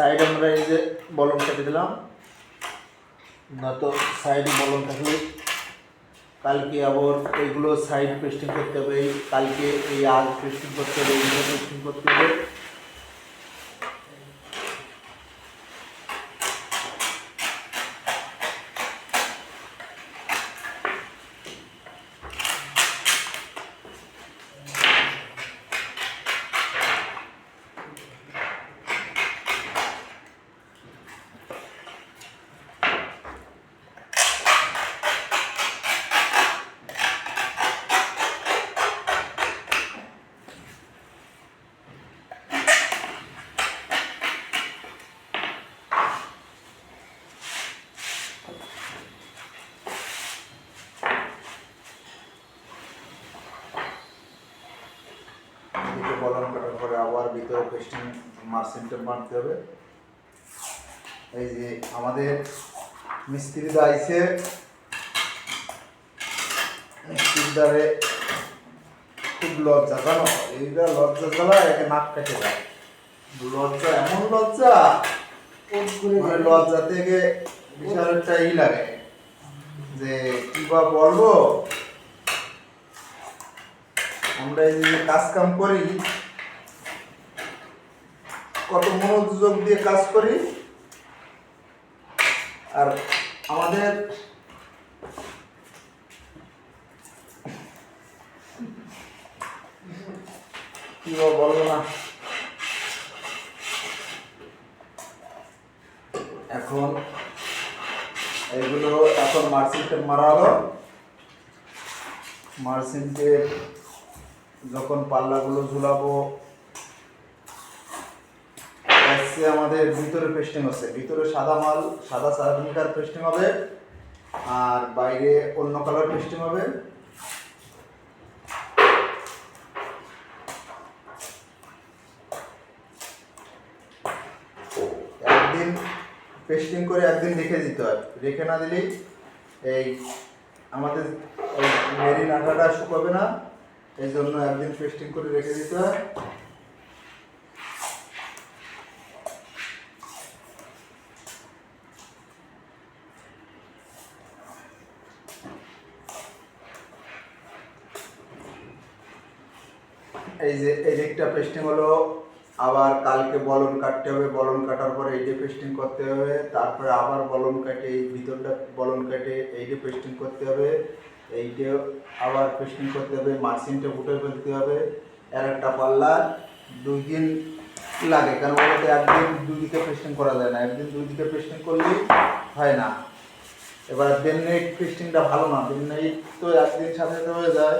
Side আমরা এই যে বলম কেটে দিলাম, নয়তো সাইডে বলম থাকলে কালকে আবার এইগুলো সাইড পেস্টিং করতে হবে, কালকে এই আগ পেস্টিং করতে হবে, এইগুলো পেস্টিং করতে হবে। বলন কাটার পরে আবার ভিতরে পেস্টিং মার্সিনটা মারতে হবে। এই যে আমাদের মিস্ত্রিরা আইসে, মিস্ত্রিদারে খুব লজ্জা, জানো এইটা লজ্জা জ্বালা একে নাক কেটে যায়। লজ্জা এমন লজ্জা, মানে লজ্জা থেকে বিশাল একটা লাগে যে কি বা বলবো। আমরা এই যে কাজ কাম করি, কত মনোযোগ দিয়ে কাজ করি, আর আমাদের কি বলবো না। এখন এইগুলো এখন মার্সিনটা মারা হলো, মার্সিনকে যখন পাল্লাগুলো ঝুলাবো, আমাদের ভিতরে পেস্টিং হচ্ছে, ভিতরে সাদা মাল সাদা সার্ভিকার পেস্টিং হবে, আর বাইরে অন্য কালার পেস্টিং হবে। একদিন পেস্টিং করে একদিন রেখে দিতে হয়, রেখে না দিলেই এই আমাদের মেরিন আঠাটা শুকাবে না, এই জন্য একদিন পেস্টিং করে রেখে দিতে হয়। এই যে এই দিকটা পেস্টিং হলো, আবার কালকে বলন কাটতে হবে, বলন কাটার পরে এইটা পেস্টিং করতে হবে, তারপরে আবার বলন কাটে এই ভিতরটা বলন কাটে এইটা পেস্টিং করতে হবে, এইটা আবার পেস্টিং করতে হবে, মার্সিনটা ফুটে ফেলতে হবে। এর একটা পাল্লা 2 দিন লাগে, কারণ ওটাতে একদিন দুদিকে পেস্টিং করা যায় না, একদিন দুদিকে পেস্টিং করলেই হয় না। এবার ডে নাইট পেস্টিংটা ভালো না, ডে নাইট তো একদিন সাথে সাথে হয়ে যায়,